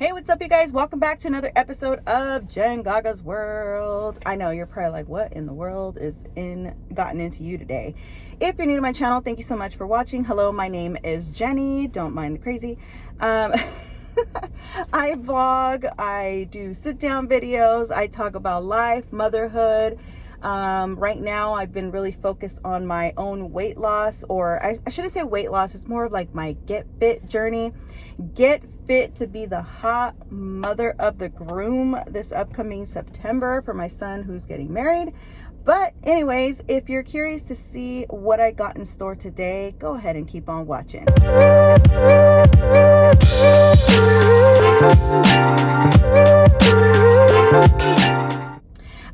Hey, what's up, you guys? Welcome back to another episode of Jen Gaga's World. I know you're probably like, what in the world is gotten into you today? If you're new to my channel, thank you so much for watching. Hello, my name is Jenny. Don't mind the crazy. I vlog, I do sit-down videos, I talk about life, motherhood. Right now I've been really focused on my own weight loss, or I shouldn't say weight loss, it's more of like my get fit journey. Get fit to be the hot mother of the groom this upcoming September for my son who's getting married. But anyways, if you're curious to see what I got in store today, go ahead and keep on watching.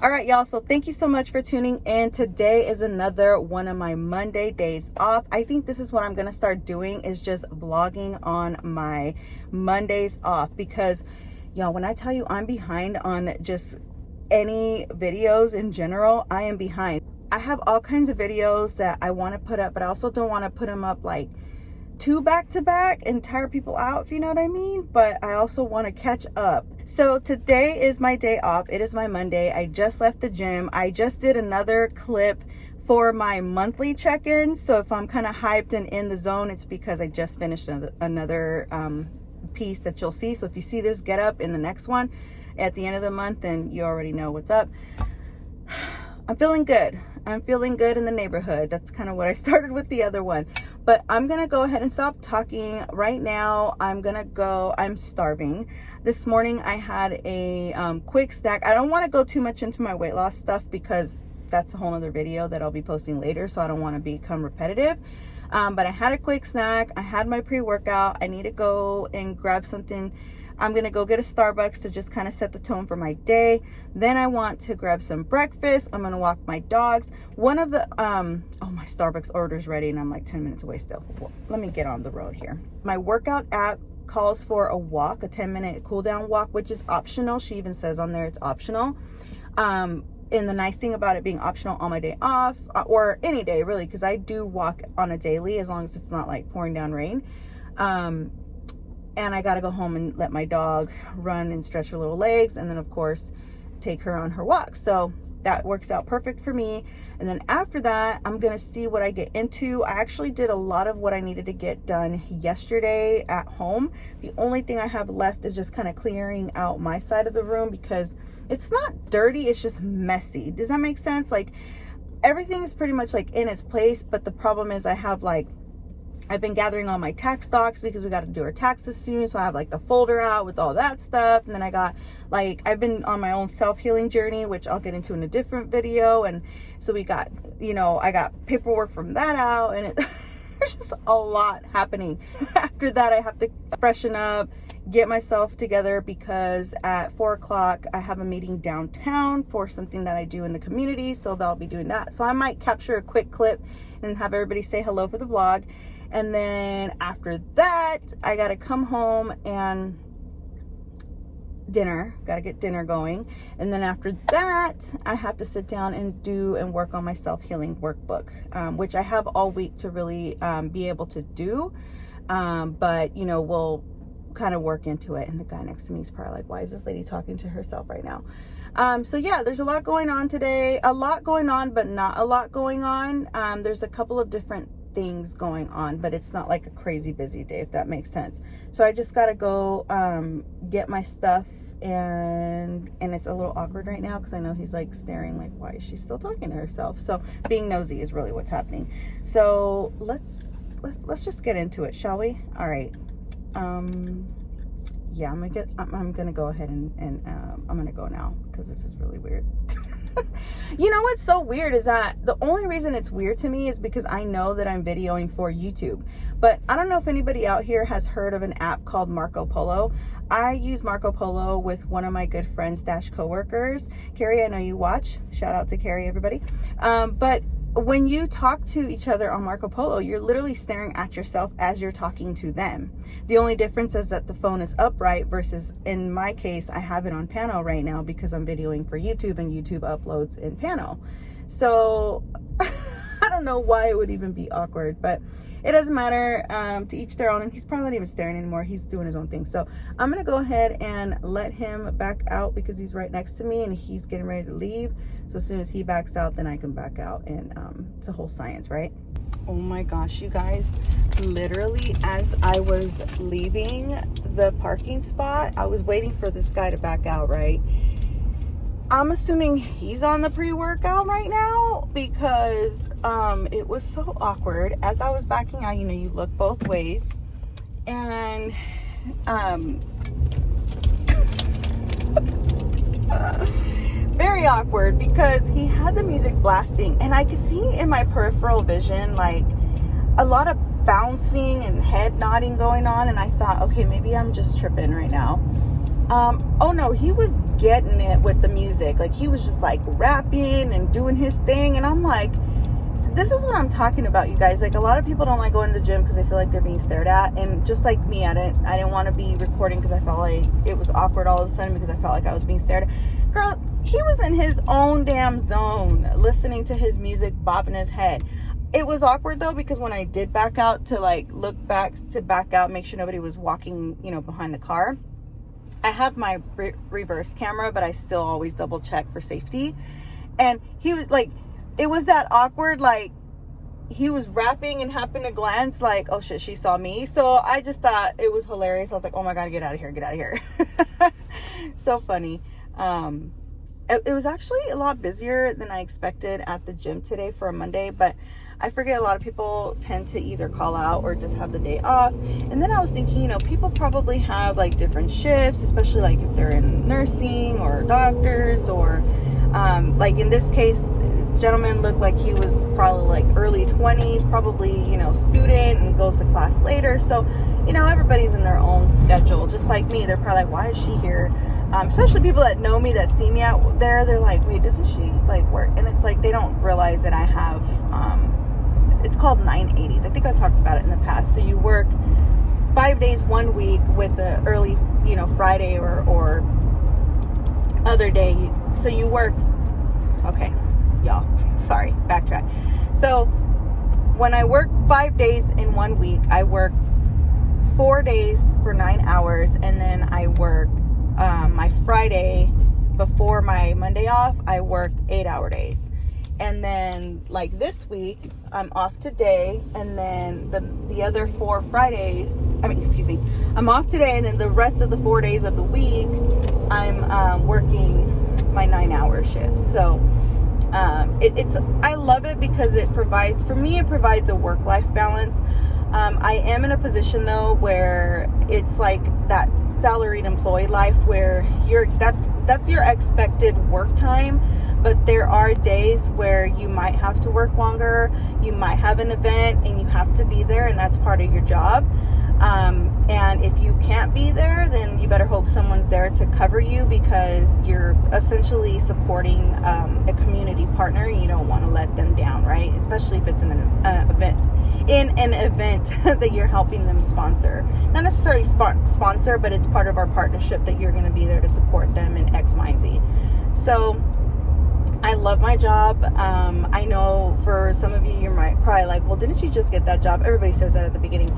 All right, y'all, so thank you so much for tuning in. Today is another one of my Monday days off. I think this is what I'm going to start doing, is just vlogging on my Mondays off, because y'all, when I tell you I'm behind on just any videos in general, I am behind. I have all kinds of videos that I want to put up, but I also don't want to put them up like too back to back and tire people out, if you know what I mean. But I also want to catch up. So today is my day off. It is my Monday. I just left the gym. I just did another clip for my monthly check-in. So if I'm kind of hyped and in the zone, it's because I just finished another piece that you'll see. So if you see this get up in the next one at the end of the month, then you already know what's up. I'm feeling good. I'm feeling good in the neighborhood. That's kind of what I started with the other one. But I'm going to go ahead and stop talking right now. I'm starving. This morning I had a quick snack. I don't want to go too much into my weight loss stuff because that's a whole other video that I'll be posting later. So I don't want to become repetitive. But I had a quick snack. I had my pre-workout. I need to go and grab something. I'm going to go get a Starbucks to just kind of set the tone for my day. Then I want to grab some breakfast. I'm going to walk my dogs. One of the, my Starbucks order's ready and I'm like 10 minutes away still. Well, let me get on the road here. My workout app calls for a walk, a 10-minute cool down walk, which is optional. She even says on there it's optional. And the nice thing about it being optional on my day off, or any day really, because I do walk on a daily as long as it's not like pouring down rain. And I got to go home and let my dog run and stretch her little legs. And then, of course, take her on her walk. So that works out perfect for me. And then after that, I'm going to see what I get into. I actually did a lot of what I needed to get done yesterday at home. The only thing I have left is just kind of clearing out my side of the room because it's not dirty. It's just messy. Does that make sense? Like, everything's pretty much like in its place. But the problem is I've been gathering all my tax docs because we got to do our taxes soon. So I have like the folder out with all that stuff. And then I got I've been on my own self-healing journey, which I'll get into in a different video. And so we got, I got paperwork from that out, and there's just a lot happening. After that, I have to freshen up, get myself together, because at 4 o'clock I have a meeting downtown for something that I do in the community. So I'll be doing that. So I might capture a quick clip and have everybody say hello for the vlog. And then after that, I got to come home and got to get dinner going. And then after that, I have to sit down and work on my self-healing workbook, which I have all week to really be able to do. But, we'll kind of work into it. And the guy next to me is probably like, why is this lady talking to herself right now? So yeah, there's a lot going on today. A lot going on, but not a lot going on. There's a couple of different things going on, but it's not like a crazy busy day, if that makes sense. So I just gotta go get my stuff, and it's a little awkward right now because I know he's like staring like, why is she still talking to herself? So being nosy is really what's happening. So let's just get into it, shall we? All right. Yeah, I'm gonna go ahead and I'm gonna go now because this is really weird. You know what's so weird is that the only reason it's weird to me is because I know that I'm videoing for YouTube. But I don't know if anybody out here has heard of an app called Marco Polo. I use Marco Polo with one of my good friends / coworkers. Carrie, I know you watch. Shout out to Carrie, everybody. But when you talk to each other on Marco Polo, you're literally staring at yourself as you're talking to them. The only difference is that the phone is upright versus, in my case, I have it on pano right now because I'm videoing for YouTube and YouTube uploads in pano. So I don't know why it would even be awkward, but it doesn't matter. To each their own. And he's probably not even staring anymore. He's doing his own thing. So I'm going to go ahead and let him back out because he's right next to me and he's getting ready to leave. So as soon as he backs out, then I can back out. And it's a whole science, right? Oh my gosh, you guys, literally as I was leaving the parking spot, I was waiting for this guy to back out, right? I'm assuming he's on the pre-workout right now because it was so awkward. As I was backing out, you know, you look both ways. And very awkward because he had the music blasting and I could see in my peripheral vision like a lot of bouncing and head nodding going on, and I thought, okay, maybe I'm just tripping right now. Oh no, he was getting it with the music. Like he was just like rapping and doing his thing, and I'm like, so this is what I'm talking about, you guys. Like a lot of people don't like going to the gym because they feel like they're being stared at, and just like me, I didn't want to be recording because I felt like it was awkward all of a sudden because I felt like I was being stared at. Girl, he was in his own damn zone listening to his music, bobbing his head. It was awkward though because when I did back out to like look back to back out, make sure nobody was walking, you know, behind the car. I have my reverse camera, but I still always double check for safety. And he was like, it was that awkward, like he was rapping and happened to glance like, oh shit, she saw me. So I just thought it was hilarious. I was like, oh my God, get out of here, get out of here. So funny. It was actually a lot busier than I expected at the gym today for a Monday, but I forget a lot of people tend to either call out or just have the day off. And then I was thinking, you know, people probably have like different shifts, especially like if they're in nursing or doctors or like in this case, the gentleman looked like he was probably like early 20s, probably, you know, student and goes to class later. So, you know, everybody's in their own schedule, just like me. They're probably like, why is she here? Especially people that know me, that see me out there, they're like, wait, doesn't she like work? And it's like, they don't realize that I have, it's called 980s. I think I talked about it in the past. So you work 5 days 1 week with the early, you know, Friday or other day. So you work, okay, y'all, sorry, backtrack. So when I work 5 days in 1 week, I work 4 days for 9 hours. And then I work my Friday before my Monday off, I work 8-hour days. And then like this week, I'm off today. And then the other 4 Fridays, I'm off today. And then the rest of the 4 days of the week, I'm working my 9-hour shift. So I love it because it provides a work-life balance. I am in a position though where it's like that salaried employee life where that's your expected work time, but there are days where you might have to work longer, you might have an event and you have to be there, and that's part of your job. And if you can't be there, then you better hope someone's there to cover you, because you're essentially supporting a community partner and you don't want to let them down, right? Especially if it's in an event that you're helping them sponsor. Not necessarily sponsor, but it's part of our partnership that you're going to be there to support them in X, Y, and Z. So I love my job. I know for some of you, you're probably like, well, didn't you just get that job? Everybody says that at the beginning.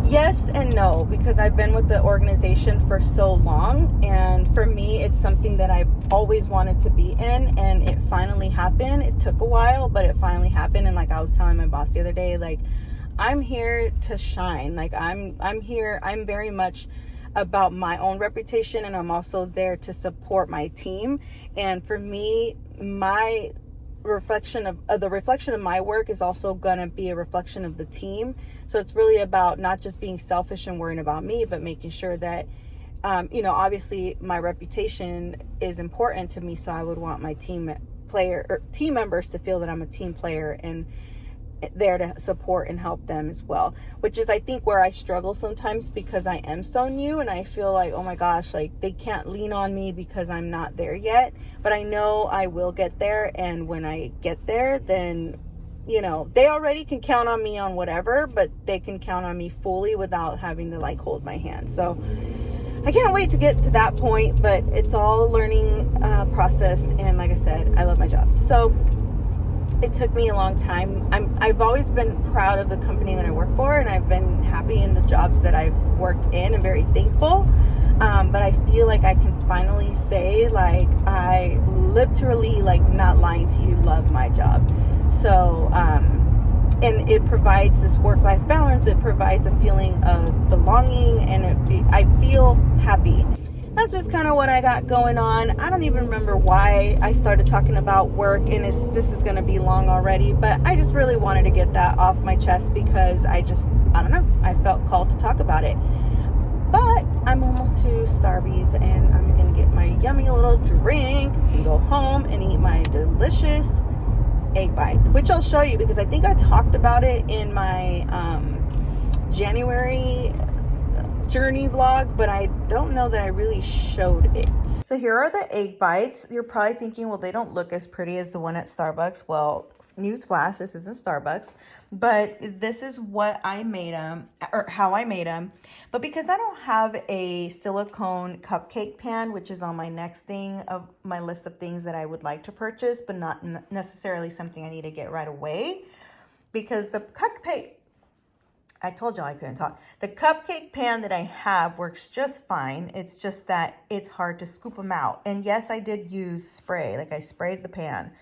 Yes and no, because I've been with the organization for so long, and for me, it's something that I've always wanted to be in, and it finally happened. It took a while, but it finally happened. And like I was telling my boss the other day, like, I'm here to shine. Like I'm here. I'm very much about my own reputation, and I'm also there to support my team. And for me, my reflection of my work is also going to be a reflection of the team. So it's really about not just being selfish and worrying about me, but making sure that obviously my reputation is important to me. So I would want my team members to feel that I'm a team player and there to support and help them as well, which is, I think, where I struggle sometimes, because I am so new and I feel like, oh my gosh, like they can't lean on me because I'm not there yet. But I know I will get there, and when I get there, then they already can count on me on whatever, but they can count on me fully without having to like hold my hand. So I can't wait to get to that point, but it's all a learning process. And like I said, I love my job. So it took me a long time. I've always been proud of the company that I work for, and I've been happy in the jobs that I've worked in and very thankful. But I feel like I can finally say, like, I literally, like, not lying to you, love my job. So, and it provides this work-life balance. It provides a feeling of belonging, and I feel happy. That's just kind of what I got going on. I don't even remember why I started talking about work, and this is going to be long already, but I just really wanted to get that off my chest because I don't know, I felt called to talk about it. But I'm almost to Starbucks, and I'm going to get my yummy little drink and go home and eat my delicious egg bites, which I'll show you because I think I talked about it in my January journey vlog, but I don't know that I really showed it. So here are the egg bites. You're probably thinking, well, they don't look as pretty as the one at Starbucks. Well, newsflash, this isn't Starbucks, but this is what I made them, or how I made them. But because I don't have a silicone cupcake pan, which is on my next thing of my list of things that I would like to purchase, but not necessarily something I need to get right away, because the cupcake, I told y'all I couldn't talk. The cupcake pan that I have works just fine. It's just that it's hard to scoop them out. And yes, I did use spray. Like, I sprayed the pan.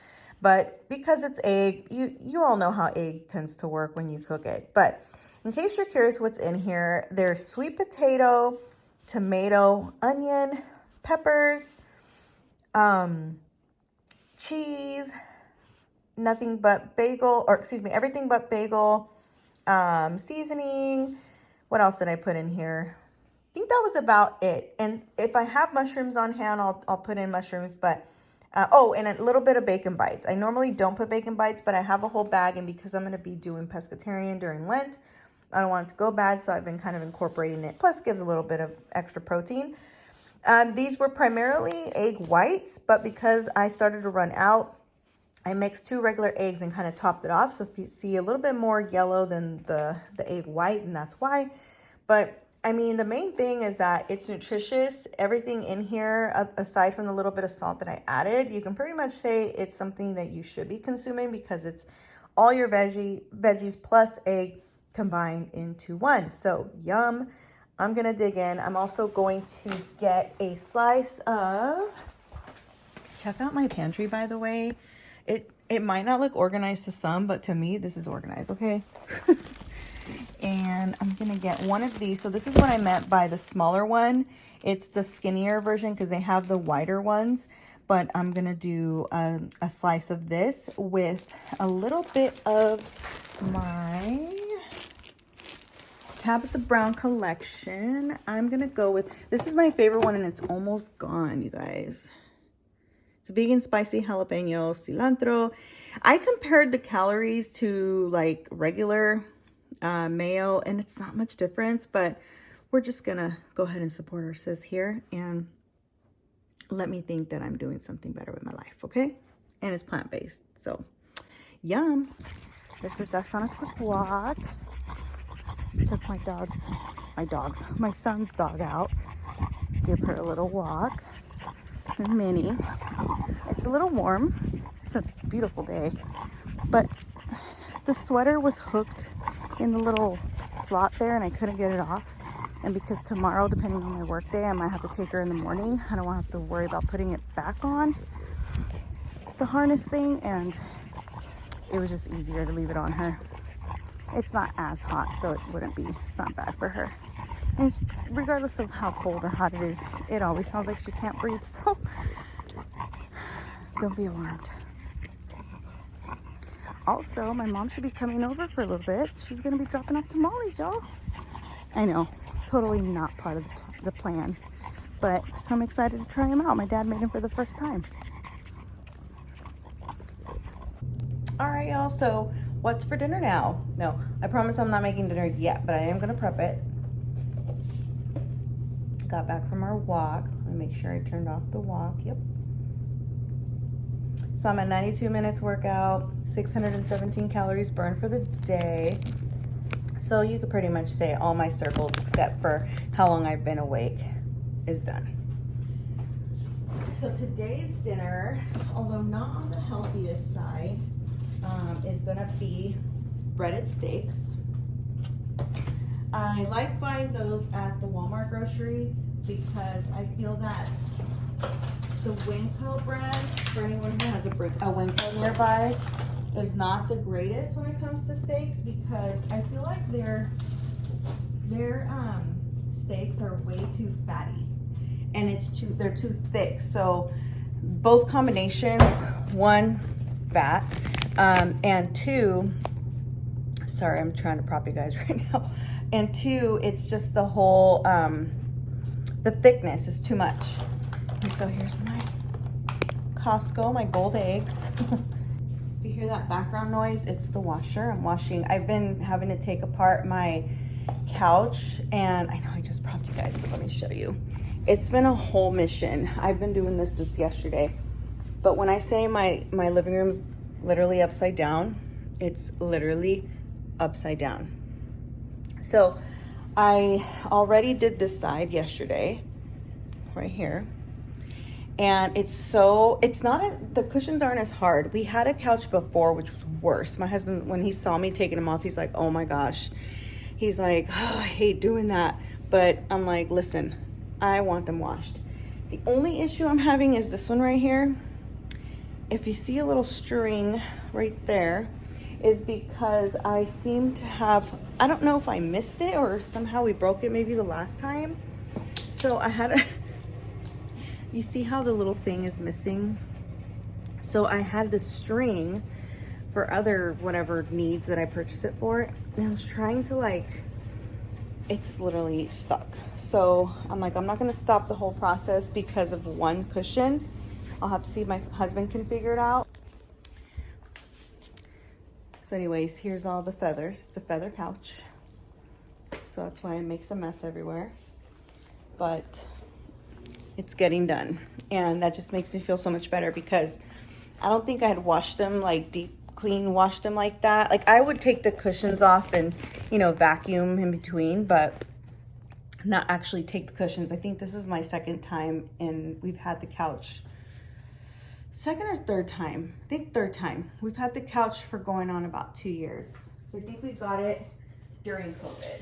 But because it's egg, you all know how egg tends to work when you cook it. But in case you're curious what's in here, there's sweet potato, tomato, onion, peppers, cheese, everything but bagel, seasoning. What else did I put in here? I think that was about it. And if I have mushrooms on hand, I'll put in mushrooms, but oh, and a little bit of bacon bites. I normally don't put bacon bites, but I have a whole bag, and because I'm going to be doing pescatarian during Lent, I don't want it to go bad, so I've been kind of incorporating it. Plus, gives a little bit of extra protein. These were primarily egg whites, but because I started to run out, I mixed 2 regular eggs and kind of topped it off. So if you see a little bit more yellow than the egg white, and that's why. But I mean, the main thing is that it's nutritious. Everything in here, aside from the little bit of salt that I added, you can pretty much say it's something that you should be consuming because it's all your veggies plus egg combined into one. So yum. I'm going to dig in. I'm also going to get a slice of, check out my pantry, by the way. It might not look organized to some, but to me, this is organized, okay? And I'm going to get one of these. So this is what I meant by the smaller one. It's the skinnier version because they have the wider ones. But I'm going to do a slice of this with a little bit of my Tabitha Brown collection. I'm going to go with, this is my favorite one, and it's almost gone, you guys. It's vegan spicy jalapeno cilantro. I compared the calories to like regular mayo, and it's not much difference, but we're just gonna go ahead and support our sis here and let me think that I'm doing something better with my life, okay? And it's plant-based, so yum. This is us on a quick walk. Took my son's dog out, give her a little walk. Minnie. It's a little warm. It's a beautiful day, but the sweater was hooked in the little slot there and I couldn't get it off. And because tomorrow, depending on my work day, I might have to take her in the morning, I don't want to have to worry about putting it back on the harness thing, and it was just easier to leave it on her. It's not as hot, so it's not bad for her. And regardless of how cold or hot it is, it always sounds like she can't breathe, so don't be alarmed. Also, my mom should be coming over for a little bit. She's going to be dropping off tamales, y'all. I know, totally not part of the plan, but I'm excited to try them out. My dad made them for the first time. All right, y'all, so what's for dinner now? No, I promise I'm not making dinner yet, but I am going to prep it. Got back from our walk. Let me make sure I turned off the walk. Yep. So I'm at 92 minutes workout, 617 calories burned for the day. So you could pretty much say all my circles except for how long I've been awake is done. So today's dinner, although not on the healthiest side, is gonna be breaded steaks. I like buying those at the Walmart grocery because I feel that the Winco brand, for anyone who has a Winco nearby, is not the greatest when it comes to steaks, because I feel like their steaks are way too fatty, and they're too thick. So both combinations, one, fat, and two, sorry, I'm trying to prop you guys right now, and two, it's just the whole the thickness is too much. And so here's my Costco, my gold eggs. If you hear that background noise, it's the washer. I'm washing. I've been having to take apart my couch, and I know I just propped you guys, but let me show you. It's been a whole mission. I've been doing this since yesterday, but when I say my living room's literally upside down, it's literally upside down. So I already did this side yesterday, right here. And the cushions aren't as hard. We had a couch before, which was worse. My husband, when he saw me taking them off, he's like, oh my gosh. He's like, oh, I hate doing that. But I'm like, listen, I want them washed. The only issue I'm having is this one right here. If you see a little string right there, is because I seem to have, I don't know if I missed it or somehow we broke it maybe the last time. So I had you see how the little thing is missing? So I had this string for other whatever needs that I purchased it for, and I was trying to it's literally stuck. So I'm like, I'm not gonna stop the whole process because of one cushion. I'll have to see if my husband can figure it out. So anyways, here's all the feathers. It's a feather couch. So that's why it makes a mess everywhere. But it's getting done. And that just makes me feel so much better, because I don't think I had washed them, deep clean washed them like that. I would take the cushions off and, vacuum in between, but not actually take the cushions. I think this is my second time, and we've had the couch. Second or third time? I think third time. We've had the couch for going on about 2 years. So I think we got it during COVID,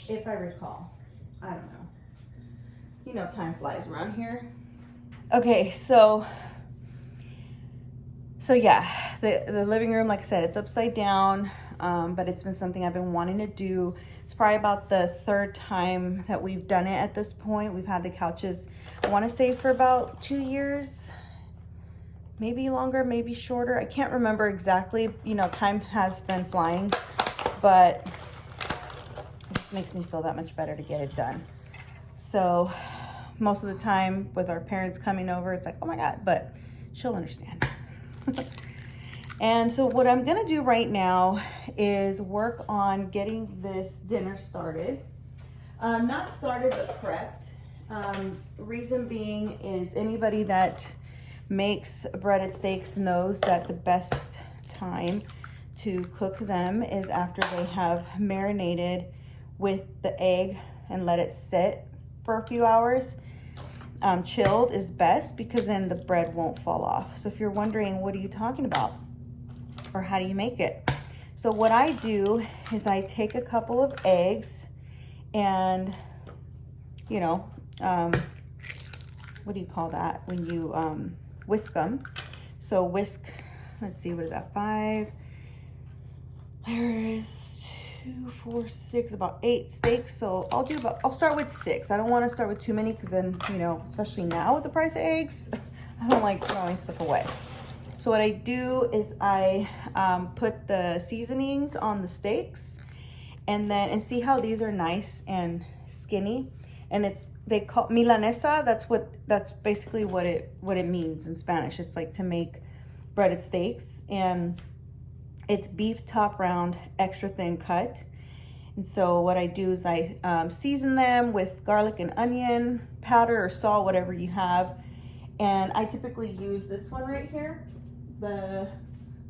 if I recall. I don't know. Time flies around here. Okay, so yeah, the living room, like I said, it's upside down, but it's been something I've been wanting to do. It's probably about the third time that we've done it at this point. We've had the couches, I want to say, for about 2 years, maybe longer, maybe shorter. I can't remember exactly. Time has been flying, but it just makes me feel that much better to get it done. So most of the time with our parents coming over, it's like, oh my God, but she'll understand. And so what I'm gonna do right now is work on getting this dinner started. Not started, but prepped. Reason being is anybody that makes breaded steaks knows that the best time to cook them is after they have marinated with the egg and let it sit for a few hours. Chilled is best, because then the bread won't fall off. So if you're wondering, what are you talking about? Or how do you make it? So what I do is I take a couple of eggs and, what do you call that? When you whisk them. So whisk, let's see, what is that? 5, there is 2, 4, 6, about 8 steaks. So I'll start with 6. I don't want to start with too many, because then, especially now with the price of eggs, I don't like throwing stuff away. So what I do is I put the seasonings on the steaks, and see how these are nice and skinny. And they call milanesa. That's basically what it means in Spanish. It's like to make breaded steaks, and it's beef top round, extra thin cut. And so what I do is I season them with garlic and onion powder or salt, whatever you have. And I typically use this one right here, the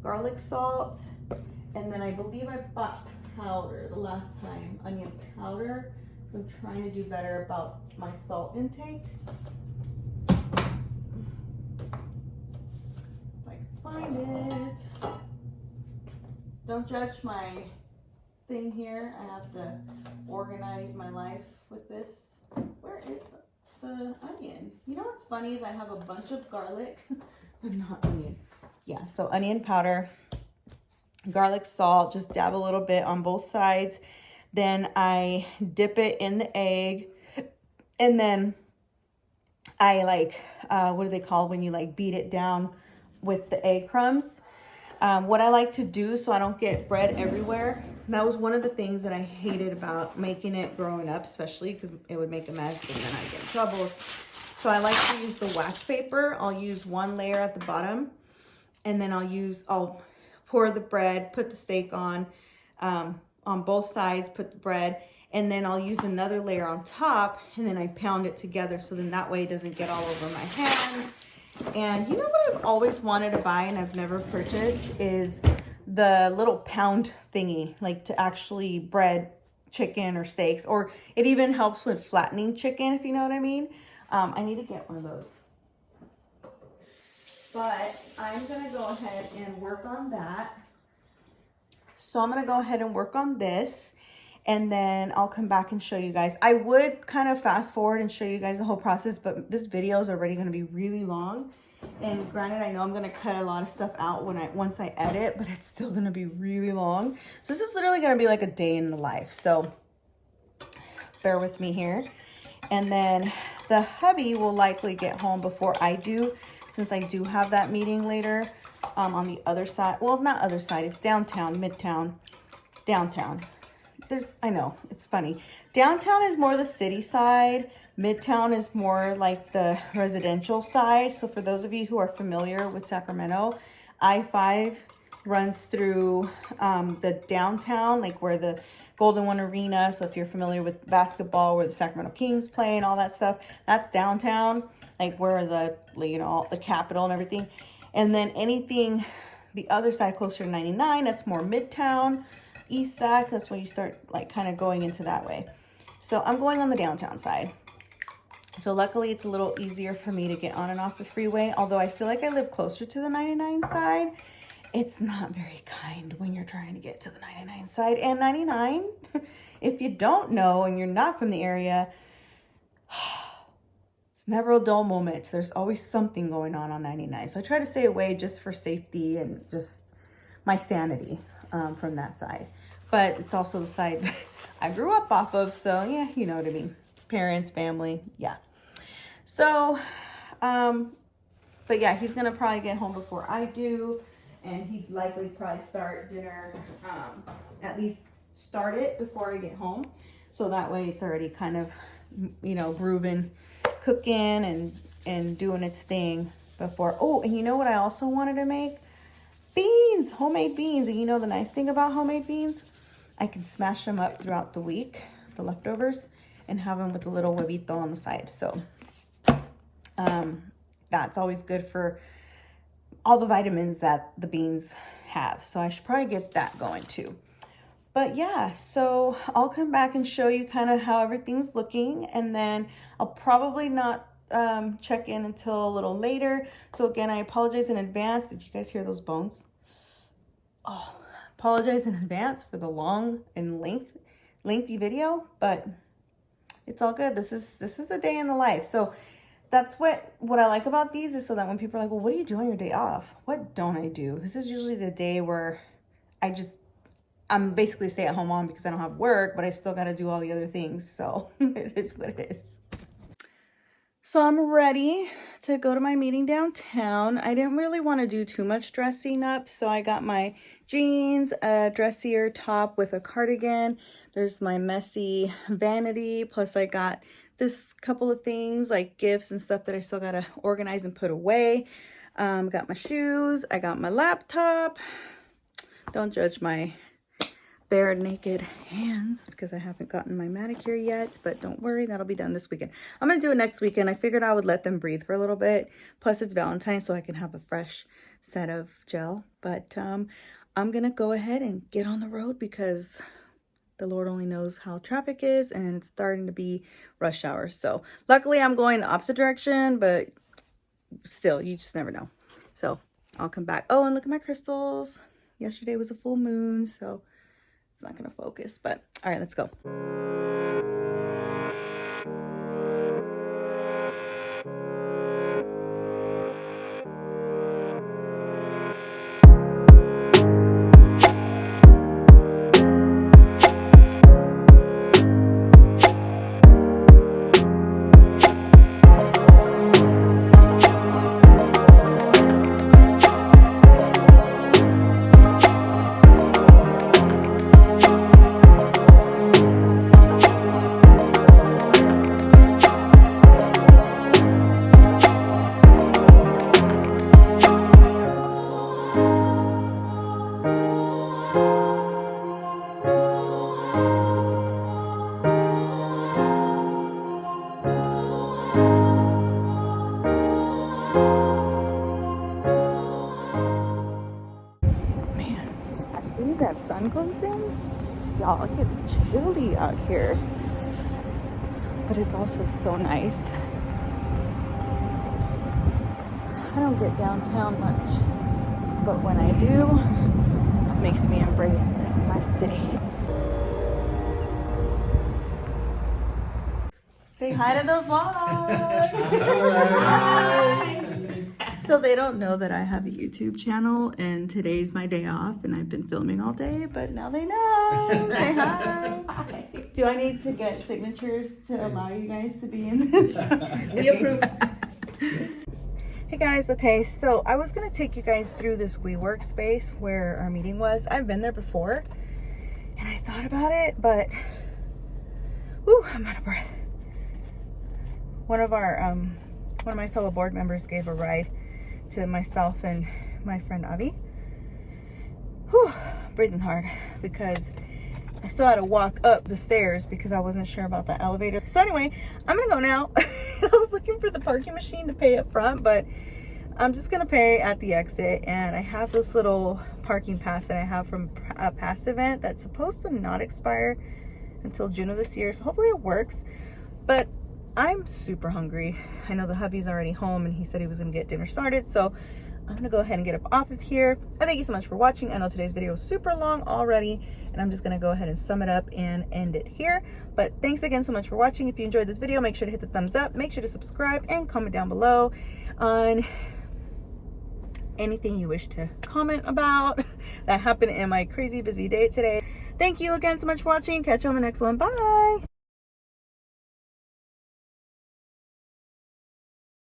garlic salt. And then I believe I bought powder the last time, onion powder. So I'm trying to do better about my salt intake. If I can find it. Don't judge my thing here. I have to organize my life with this. Where is the onion? You know what's funny is I have a bunch of garlic, but not onion. Yeah, so onion powder, garlic salt, just dab a little bit on both sides. Then I dip it in the egg, and then I like, what do they call when you like beat it down with the egg crumbs? What I like to do so I don't get bread everywhere, that was one of the things that I hated about making it growing up, especially because it would make a mess and then I'd get in trouble. So I like to use the wax paper. I'll use one layer at the bottom, and then I'll pour the bread, put the steak on both sides, put the bread, and then I'll use another layer on top, and then I pound it together so then that way it doesn't get all over my hand. And you know what I've always wanted to buy and I've never purchased is the little pound thingy, like to actually bread chicken or steaks, or it even helps with flattening chicken, if you know what I mean. I need to get one of those. But I'm gonna go ahead and work on that. So I'm gonna go ahead and work on this, and then I'll come back and show you guys. I would kind of fast forward and show you guys the whole process, but this video is already gonna be really long. And granted, I know I'm gonna cut a lot of stuff out once I edit, but it's still gonna be really long. So this is literally gonna be like a day in the life. So bear with me here. And then the hubby will likely get home before I do, since I do have that meeting later on the other side. Well, not other side, it's downtown, midtown, downtown. I know, it's funny. Downtown is more the city side. Midtown is more like the residential side. So for those of you who are familiar with Sacramento, I-5 runs through the downtown, like where the Golden One Arena. So if you're familiar with basketball, where the Sacramento Kings play and all that stuff, that's downtown, like where the, you know, the Capitol and everything. And then anything, the other side closer to 99, that's more Midtown, East Sac. That's when you start like kind of going into that way. So I'm going on the downtown side. So luckily it's a little easier for me to get on and off the freeway. Although I feel like I live closer to the 99 side. It's not very kind when you're trying to get to the 99 side. And 99, if you don't know and you're not from the area, it's never a dull moment. There's always something going on 99. So I try to stay away just for safety and just my sanity from that side. But it's also the side I grew up off of. So yeah, you know what I mean. Parents, family, yeah. So, but yeah, he's gonna probably get home before I do. And he'd likely probably start dinner, at least start it before I get home. So that way it's already kind of, you know, grooving, cooking and doing its thing before. Oh, and you know what I also wanted to make? Beans, homemade beans. And you know the nice thing about homemade beans? I can smash them up throughout the week, the leftovers, and have them with a little huevito on the side. So that's always good for all the vitamins that the beans have. So I should probably get that going too. But yeah, so I'll come back and show you kind of how everything's looking, and then I'll probably not check in until a little later. So again, I apologize in advance. Did you guys hear those bones? Oh, apologize in advance for the long and lengthy video, but it's all good. This is a day in the life. So that's what I like about these, is so that when people are like, well, what do you do on your day off? What don't I do? This is usually the day where I'm basically stay-at-home mom because I don't have work, but I still got to do all the other things. So it is what it is. So I'm ready to go to my meeting downtown. I didn't really want to do too much dressing up, so I got my jeans, a dressier top with a cardigan. There's my messy vanity, plus I got this couple of things like gifts and stuff that I still got to organize and put away. Got my shoes, I got my laptop. Don't judge my bare naked hands because I haven't gotten my manicure yet, but don't worry, that'll be done this weekend. I'm gonna do it next weekend. I figured I would let them breathe for a little bit. Plus it's Valentine's, so I can have a fresh set of gel. But I'm gonna go ahead and get on the road because the Lord only knows how traffic is, and it's starting to be rush hour. So luckily I'm going the opposite direction, but still, you just never know. So I'll come back. Oh, and look at my crystals. Yesterday was a full moon, so it's not gonna focus, but all right, let's go. As soon as that sun goes in, y'all, it gets chilly out here. But it's also so nice. I don't get downtown much, but when I do, it just makes me embrace my city. Say hi to the vlog. Hi. So they don't know that I have a YouTube channel and today's my day off and I've been filming all day, but now they know. Say hi. Hi. Do I need to get signatures to allow you guys to be in this? We approve. Hey guys, okay, so I was gonna take you guys through this WeWork space where our meeting was. I've been there before and I thought about it, but whew, I'm out of breath. One of my fellow board members gave a ride to myself and my friend Avi. Whew, breathing hard because I still had to walk up the stairs because I wasn't sure about the elevator. So anyway, I'm gonna go now. I was looking for the parking machine to pay up front, but I'm just gonna pay at the exit. And I have this little parking pass that I have from a past event that's supposed to not expire until June of this year. So hopefully it works, but I'm super hungry. I know the hubby's already home and he said he was gonna get dinner started. So I'm gonna go ahead and get up off of here. I thank you so much for watching. I know today's video was super long already and I'm just gonna go ahead and sum it up and end it here. But thanks again so much for watching. If you enjoyed this video, make sure to hit the thumbs up, make sure to subscribe and comment down below on anything you wish to comment about that happened in my crazy busy day today. Thank you again so much for watching. Catch you on the next one. Bye.